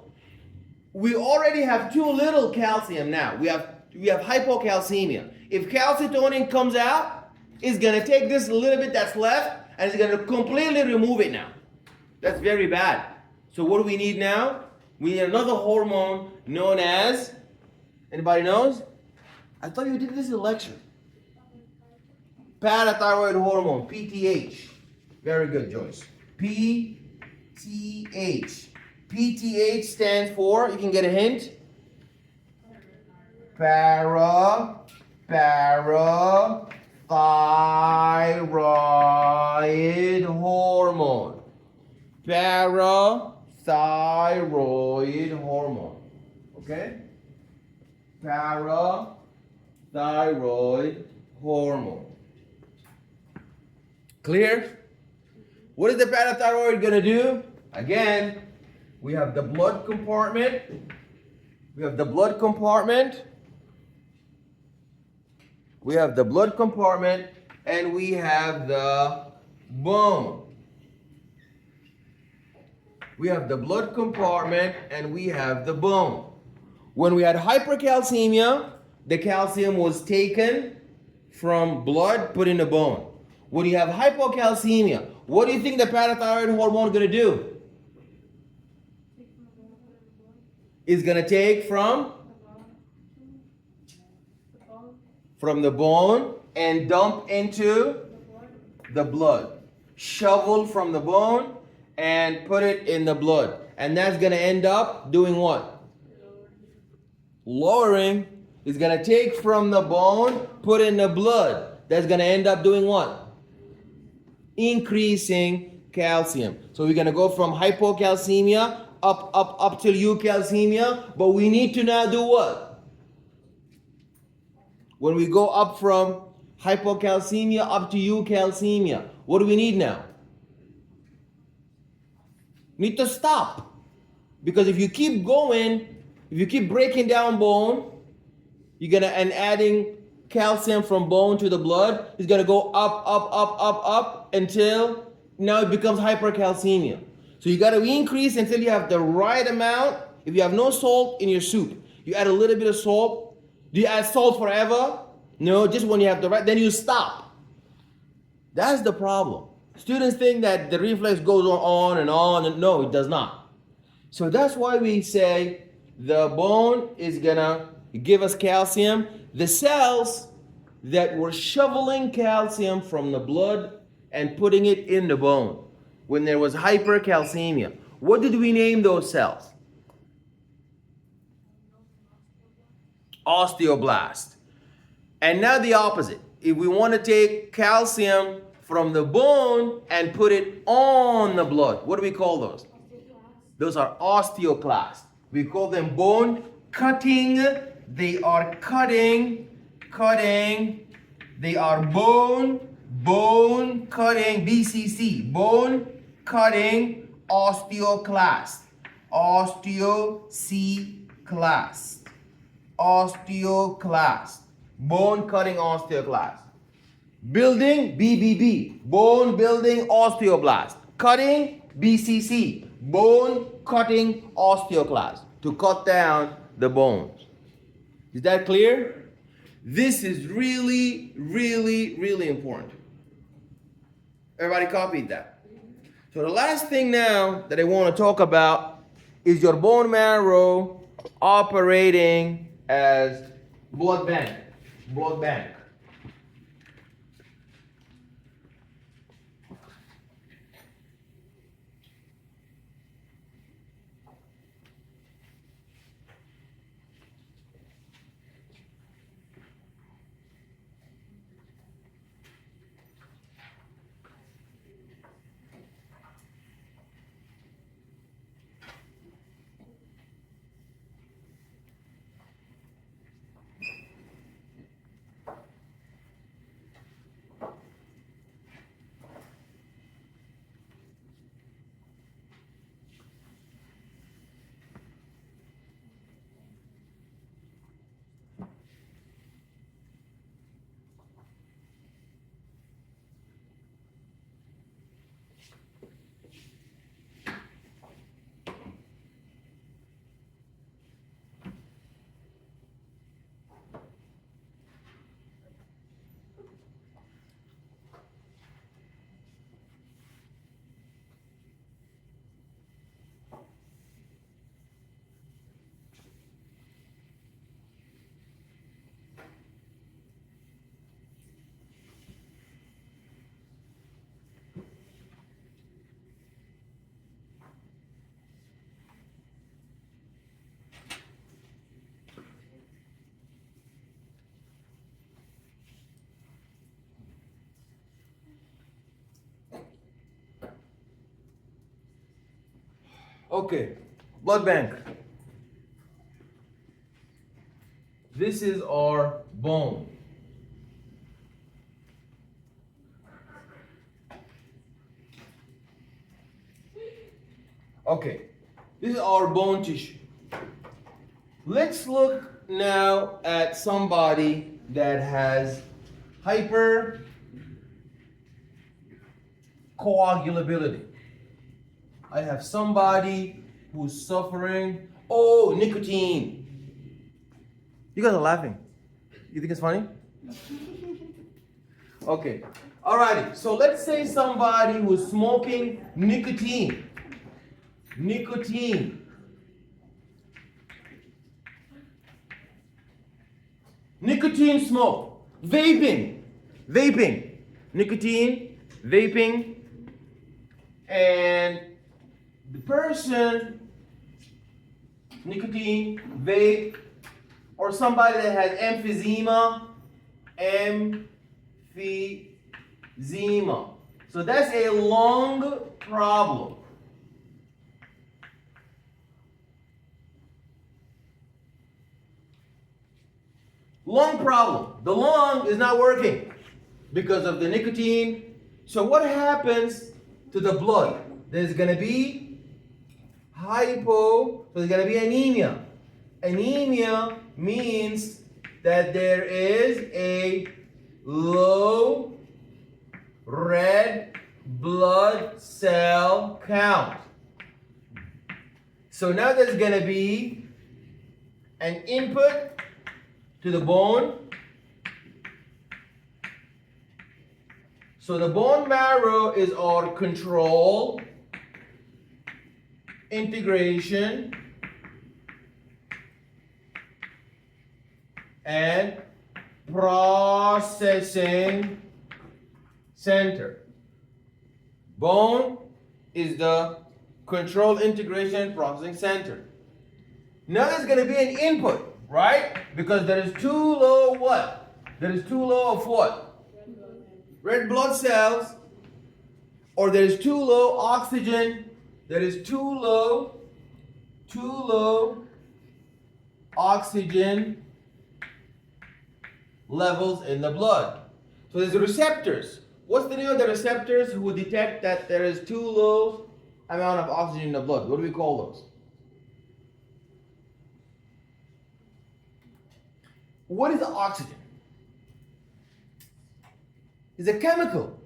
We already have too little calcium now. We have hypocalcemia. If calcitonin comes out, it's going to take this little bit that's left and it's going to completely remove it now. That's very bad. So what do we need now? We need another hormone known as, anybody knows? I thought you did this in lecture. Parathyroid hormone, PTH. Very good, Joyce. PTH. PTH stands for, you can get a hint? Parathyroid hormone. Parathyroid hormone. Okay? Parathyroid hormone. Clear? What is the parathyroid going to do? Again, we have the blood compartment. We have the blood compartment. We have the blood compartment and we have the bone. We have the blood compartment and we have the bone. When we had hypercalcemia, the calcium was taken from blood, put in the bone. When you have hypocalcemia, what do you think the parathyroid hormone is going to do? It's going to take from the bone and dump into the blood. Shovel from the bone and put it in the blood. And that's going to end up doing what? Lowering. It's going to take from the bone, put in the blood. That's going to end up doing what? Increasing calcium. So we're going to go from hypocalcemia up till eucalcemia. But we need to now do what? When we go up from hypocalcemia up to eucalcemia, what do we need now? We need to stop. Because if you keep going, if you keep breaking down bone, you're gonna and adding calcium from bone to the blood, it's gonna go up until now it becomes hypercalcemia. So you gotta increase until you have the right amount. If you have no salt in your soup, you add a little bit of salt. Do you add salt forever? No, just when you have the right, then you stop. That's the problem. Students think that the reflex goes on, and no, it does not. So that's why we say the bone is gonna give us calcium. The cells that were shoveling calcium from the blood and putting it in the bone when there was hypercalcemia. What did we name those cells? Osteoblast. And now the opposite. If we want to take calcium from the bone and put it on the blood, what do we call those? Those are osteoclasts. We call them bone cutting. They are cutting. They are bone cutting, BCC, bone cutting osteoclast. Osteoclast. Bone cutting osteoclast. Building, BBB, bone building osteoblast. Cutting, BCC, bone cutting osteoclast, to cut down the bones. Is that clear? This is really, really, really important. Everybody copied that. So the last thing now that I want to talk about is your bone marrow operating as blood bank. Blood bank. Okay, blood bank. This is our bone. Okay, this is our bone tissue. Let's look now at somebody that has hypercoagulability. I have somebody who's suffering, nicotine. You guys are laughing. You think it's funny? Okay. Alrighty. So let's say somebody who's smoking nicotine. Nicotine smoke. Vaping. Nicotine, vaping. And the person, nicotine, vape, or somebody that has emphysema. So that's a lung problem. Lung problem. The lung is not working because of the nicotine. So what happens to the blood? There's going to be so there's going to be anemia. Anemia means that there is a low red blood cell count. So now there's going to be an input to the bone. So the bone marrow is our control, integration, and processing center. Bone is the control, integration, processing center. Now there's going to be an input, right? Because there is too low what? There is too low of what? Red blood cells, or there is too low oxygen, there is too low too low oxygen levels in the blood. So there's receptors. What's the name of the receptors who detect that there is too low amount of oxygen in the blood? What do we call those? What is oxygen? It's a chemical.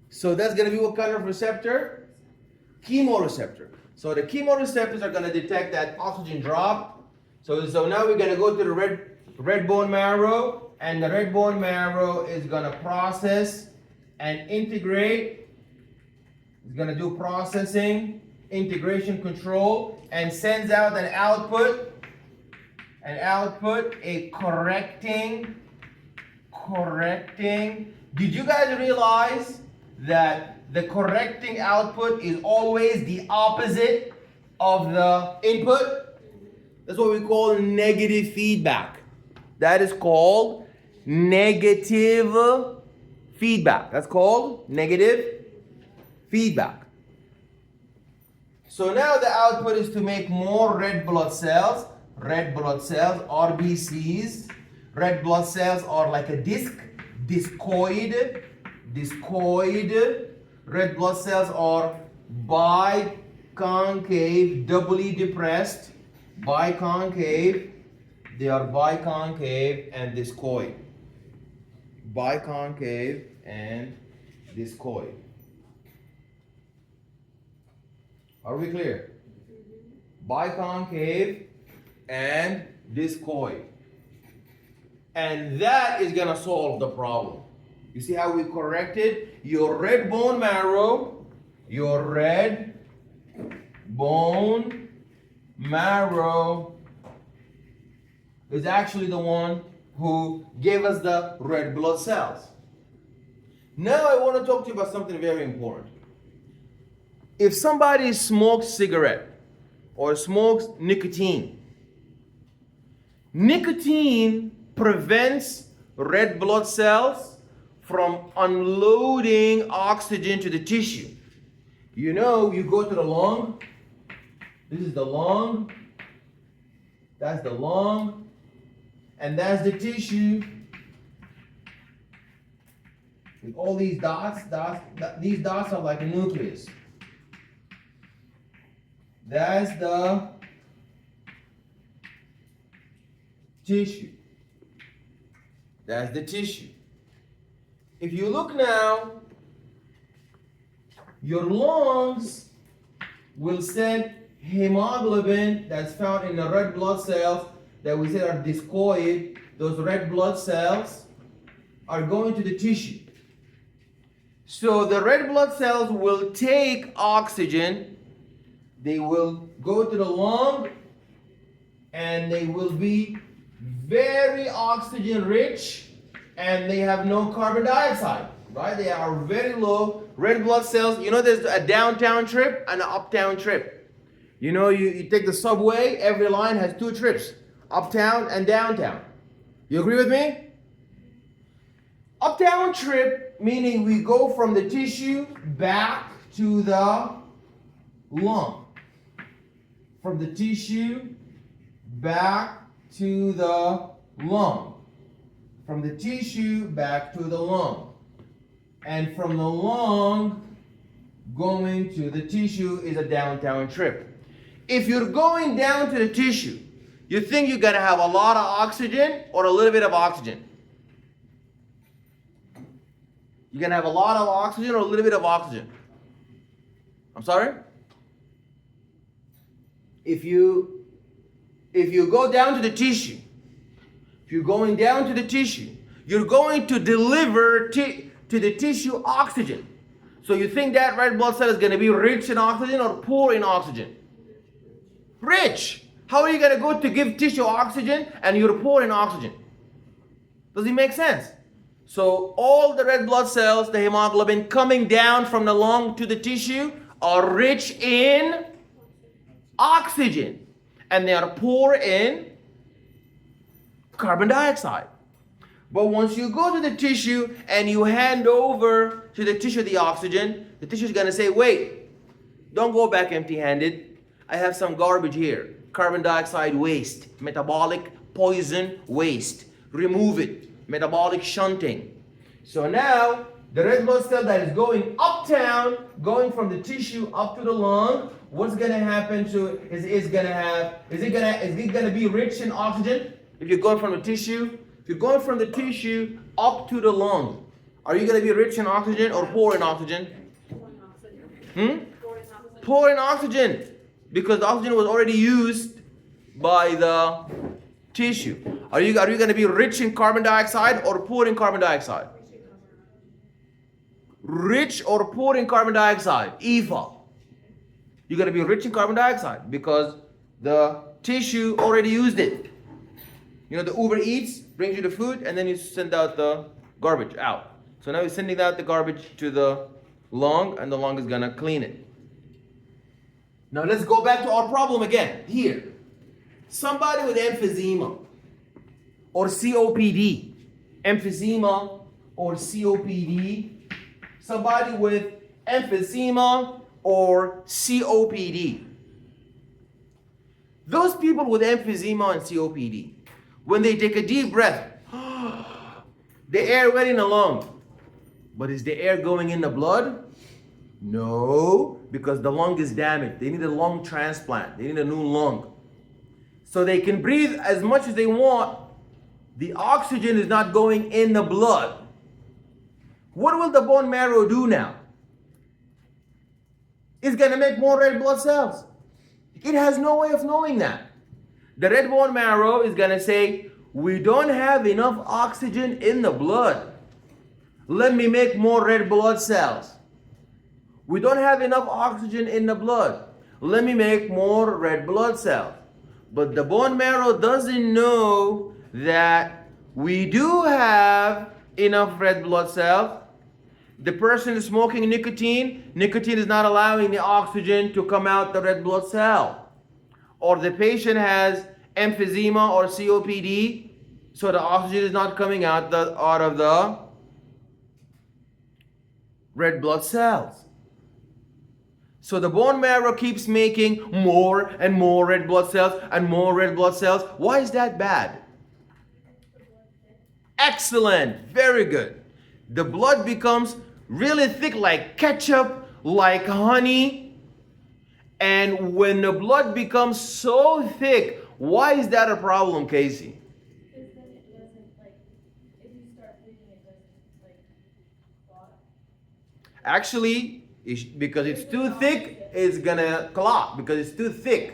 So that's going to be what kind of receptor? Chemoreceptor. So the chemoreceptors are going to detect that oxygen drop. So now we're going to go to the red bone marrow, and the red bone marrow is going to process and integrate. It's going to do processing, integration, control, and sends out an output, a correcting. Did you guys realize that the correcting output is always the opposite of the input? That's what we call negative feedback. That is called negative feedback. That's called negative feedback. So now the output is to make more red blood cells, RBCs. Red blood cells are like a discoid. Red blood cells are biconcave, doubly depressed, biconcave. They are biconcave and discoid. Biconcave and discoid. Are we clear? Biconcave and discoid. And that is going to solve the problem. You see how we corrected your red bone marrow? Your red bone marrow is actually the one who gave us the red blood cells. Now I want to talk to you about something very important. If somebody smokes cigarette or smokes nicotine prevents red blood cells from unloading oxygen to the tissue. You know, you go to the lung. This is the lung. That's the lung. And that's the tissue. With all these dots, these dots are like a nucleus. That's the tissue. That's the tissue. If you look now, your lungs will send hemoglobin that's found in the red blood cells that we said are discoid. Those red blood cells are going to the tissue. So the red blood cells will take oxygen, they will go to the lung, and they will be very oxygen rich, and they have no carbon dioxide, right? They are very low. Red blood cells, you know, there's a downtown trip and an uptown trip. You know, you take the subway, every line has two trips, uptown and downtown. You agree with me? Uptown trip, meaning we go from the tissue back to the lung. From the tissue back to the lung. From the tissue back to the lung. And from the lung going to the tissue is a downtown trip. If you're going down to the tissue, you think you're going to have a lot of oxygen or a little bit of oxygen? You're going to have a lot of oxygen or a little bit of oxygen? I'm sorry? If you go down to the tissue, if you're going down to the tissue, you're going to deliver to the tissue oxygen. So you think that red blood cell is going to be rich in oxygen or poor in oxygen? Rich. How are you going to go to give tissue oxygen and you're poor in oxygen? Does it make sense? So all the red blood cells, the hemoglobin coming down from the lung to the tissue are rich in oxygen, and they are poor in carbon dioxide. But once you go to the tissue and you hand over to the tissue the oxygen, the tissue is going to say, wait, don't go back empty-handed. I have some garbage here. Carbon dioxide waste, metabolic poison waste. Remove it. Metabolic shunting. So now the red blood cell that is going uptown, going from the tissue up to the lung, what's gonna happen to it? Is it gonna be rich in oxygen? If you're going from the tissue, up to the lung, are you gonna be rich in oxygen or poor in oxygen? Poor in oxygen, because the oxygen was already used by the tissue. Are you going to be rich in carbon dioxide or poor in carbon dioxide? Rich or poor in carbon dioxide? EFA. You're going to be rich in carbon dioxide because the tissue already used it. You know, the Uber Eats brings you the food and then you send out the garbage out. So now you're sending out the garbage to the lung and the lung is going to clean it. Now let's go back to our problem again. Here, somebody with emphysema or COPD, emphysema or COPD, somebody with emphysema or COPD. Those people with emphysema and COPD, when they take a deep breath, the air went in the lung, but is the air going in the blood? No, because the lung is damaged. They need a lung transplant. They need a new lung. So they can breathe as much as they want. The oxygen is not going in the blood. What will the bone marrow do now? It's going to make more red blood cells. It has no way of knowing that. The red bone marrow is going to say, we don't have enough oxygen in the blood. Let me make more red blood cells. We don't have enough oxygen in the blood. Let me make more red blood cells. But the bone marrow doesn't know that we do have enough red blood cells. The person is smoking nicotine. Nicotine is not allowing the oxygen to come out the red blood cell. Or the patient has emphysema or COPD, so the oxygen is not coming out of the red blood cells. So the bone marrow keeps making more and more red blood cells and more red blood cells. Why is that bad? Excellent. Very good. The blood becomes really thick like ketchup, like honey. And when the blood becomes so thick, why is that a problem, Casey? Because then it doesn't, like, if you start breathing, it doesn't, like, clot. Actually, because it's too thick, it's gonna clot because it's too thick.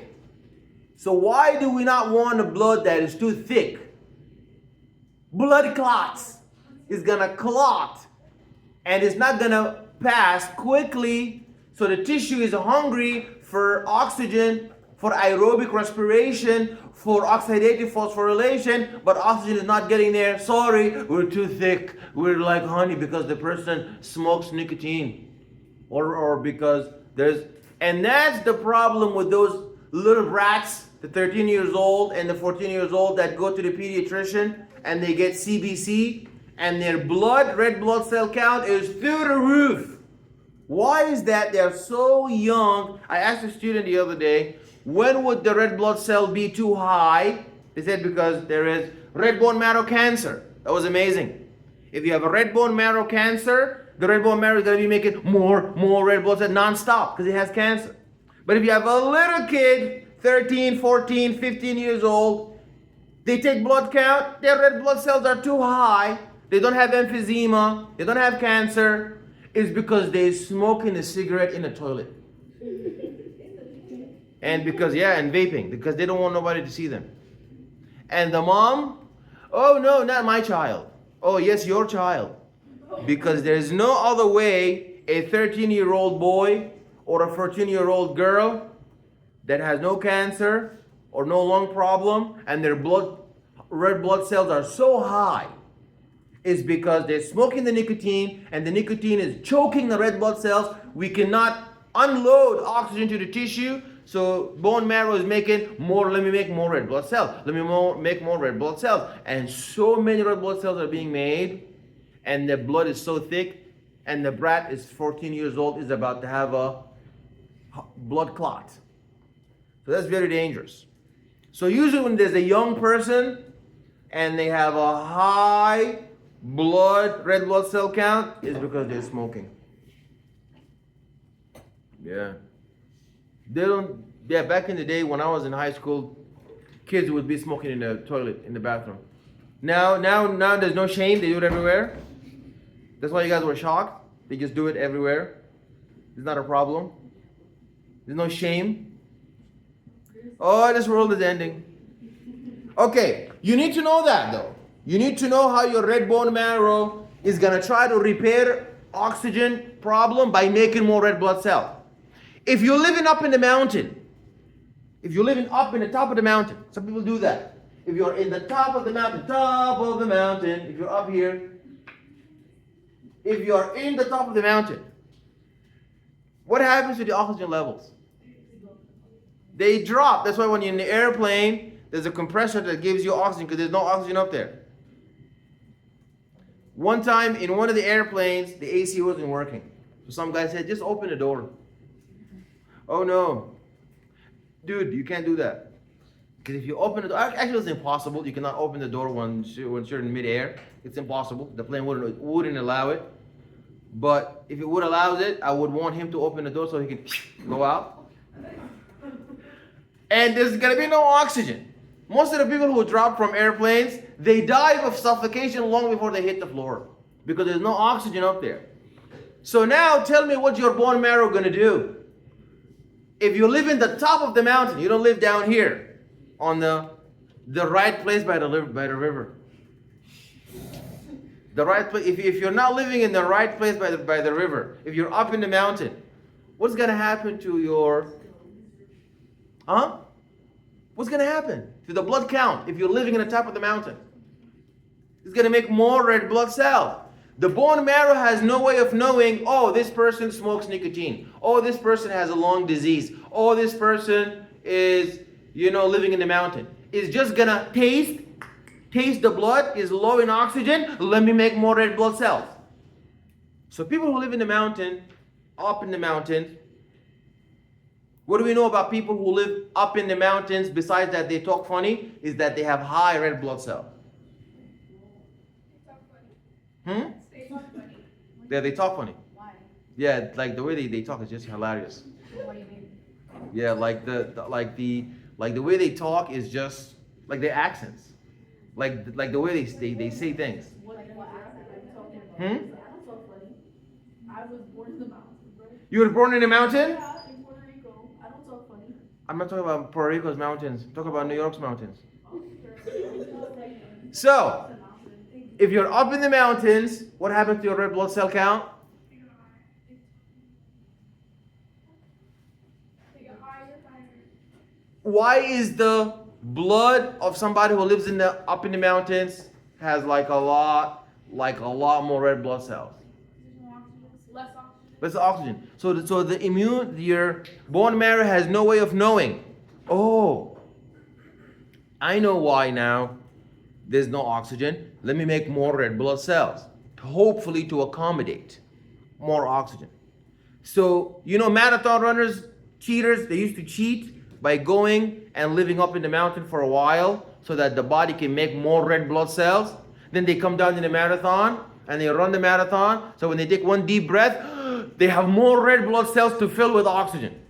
So why do we not want a blood that is too thick? Blood clots. It's gonna clot and it's not gonna pass quickly. So the tissue is hungry for oxygen, for aerobic respiration, for oxidative phosphorylation, but oxygen is not getting there. Sorry, we're too thick. We're like honey because the person smokes nicotine. Or because and that's the problem with those little brats, the 13 years old and the 14 years old that go to the pediatrician and they get CBC and their red blood cell count is through the roof. Why is that? They're so young. I asked a student the other day, when would the red blood cell be too high? They said because there is red bone marrow cancer. That was amazing. If you have a red bone marrow cancer, the red bone marrow is going to be making more red blood cells non-stop because it has cancer. But if you have a little kid, 13, 14, 15 years old, they take blood count, their red blood cells are too high, they don't have emphysema, they don't have cancer, it's because they're smoking a cigarette in the toilet. And and vaping, because they don't want nobody to see them. And the mom, oh no, not my child. Oh yes, your child. Because there's no other way a 13-year-old boy or a 14-year-old girl that has no cancer or no lung problem and their red blood cells are so high is because they're smoking the nicotine and the nicotine is choking the red blood cells. We cannot unload oxygen to the tissue, so bone marrow is making more, let me make more red blood cells. Let me make more red blood cells. And so many red blood cells are being made and the blood is so thick, and the brat is 14 years old, is about to have a blood clot. So that's very dangerous. So usually when there's a young person and they have a high red blood cell count, is because they're smoking. Yeah. They don't, yeah, back in the day when I was in high school, kids would be smoking in the toilet, in the bathroom. Now there's no shame, they do it everywhere. That's why you guys were shocked. They just do it everywhere. It's not a problem. There's no shame. Oh, this world is ending. Okay, you need to know that though. You need to know how your red bone marrow is gonna try to repair oxygen problem by making more red blood cells. If you're living up in the mountain, if you're living up in the top of the mountain, some people do that. If you're in the top of the mountain, if you're up here, if you're in the top of the mountain, what happens to the oxygen levels? They drop. That's why when you're in the airplane, there's a compressor that gives you oxygen because there's no oxygen up there. One time in one of the airplanes, the AC wasn't working. So some guy said, just open the door. Oh no. Dude, you can't do that. Because if you open the door, actually it's impossible. You cannot open the door when you're in midair. It's impossible. The plane wouldn't allow it. But if it would allow it, I would want him to open the door so he can go out. And there's gonna be no oxygen. Most of the people who drop from airplanes, they die of suffocation long before they hit the floor because there's no oxygen up there. So now tell me what your bone marrow gonna do. If you live in the top of the mountain, you don't live down here on the right place by the river. The right place. If you're not living in the right place by the river, if you're up in the mountain, what's gonna happen to your What's gonna happen to the blood count if you're living in the top of the mountain? It's gonna make more red blood cells. The bone marrow has no way of knowing, oh, this person smokes nicotine. Oh, this person has a lung disease. Oh, this person is, living in the mountain. It's just gonna taste the blood is low in oxygen. Let me make more red blood cells. So people who live in the mountain, up in the mountains, what do we know about people who live up in the mountains besides that they talk funny? Is that they have high red blood cell. Yeah, they talk funny. Why? Yeah, like the way they talk is just hilarious. What do you mean? Yeah, like the way they talk is just like their accents. Like the way they say things. What accent are you talking about? Hmm? I don't talk funny. I was born in the mountains, bro. You were born in a mountain? Yeah, in Puerto Rico. I don't talk funny. I'm not talking about Puerto Rico's mountains. I'm talking about New York's mountains. Okay. So, if you're up in the mountains, what happens to your red blood cell count? Why is the blood of somebody who lives up in the mountains has like a lot more red blood cells? Less oxygen. So your bone marrow has no way of knowing. Oh, I know why now. There's no oxygen. Let me make more red blood cells, hopefully to accommodate more oxygen. So, marathon runners, cheaters, they used to cheat by going and living up in the mountain for a while so that the body can make more red blood cells. Then they come down in the marathon and they run the marathon. So when they take one deep breath, they have more red blood cells to fill with oxygen.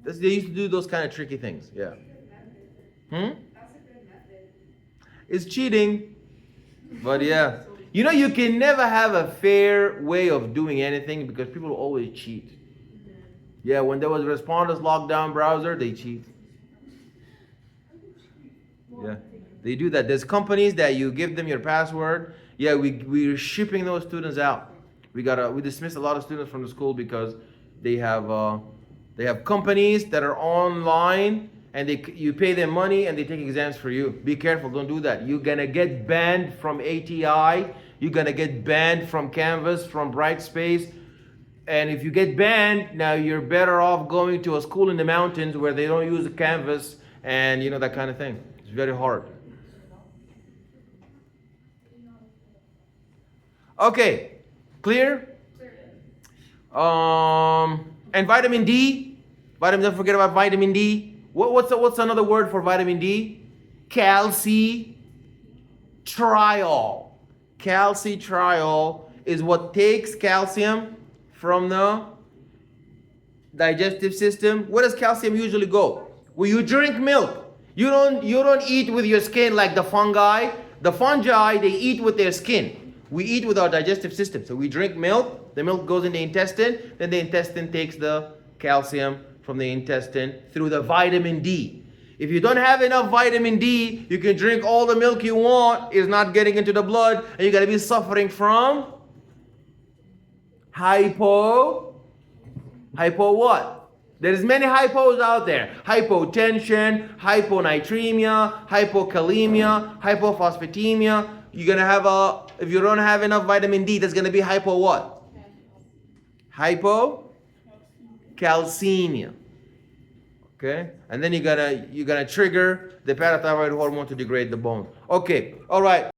They used to do those kind of tricky things. Yeah. It's cheating, but yeah. You can never have a fair way of doing anything because people always cheat. Yeah, when there was a responders lockdown browser, they cheat. Yeah, they do that. There's companies that you give them your password. Yeah, we're shipping those students out. We dismissed a lot of students from the school because they have companies that are online. And you pay them money and they take exams for you. Be careful, don't do that. You're gonna get banned from ATI. You're gonna get banned from Canvas, from Brightspace. And if you get banned, now you're better off going to a school in the mountains where they don't use Canvas and that kind of thing. It's very hard. Okay, clear? And vitamin D. Don't forget about vitamin D. What's another word for vitamin D? Calcitriol. Calcitriol is what takes calcium from the digestive system. Where does calcium usually go? Well, you drink milk. You don't eat with your skin like the fungi. The fungi, they eat with their skin. We eat with our digestive system. So we drink milk, the milk goes in the intestine, then the intestine takes the calcium from the intestine through the vitamin D. If you don't have enough vitamin D, you can drink all the milk you want, it's not getting into the blood, and you're gonna be suffering from hypo what? There's many hypos out there. Hypotension, hyponatremia, hypokalemia, hypophosphatemia. You're gonna have if you don't have enough vitamin D, there's gonna be hypo what? Hypocalcemia. Okay? And then you're gonna trigger the parathyroid hormone to degrade the bone. Okay, all right.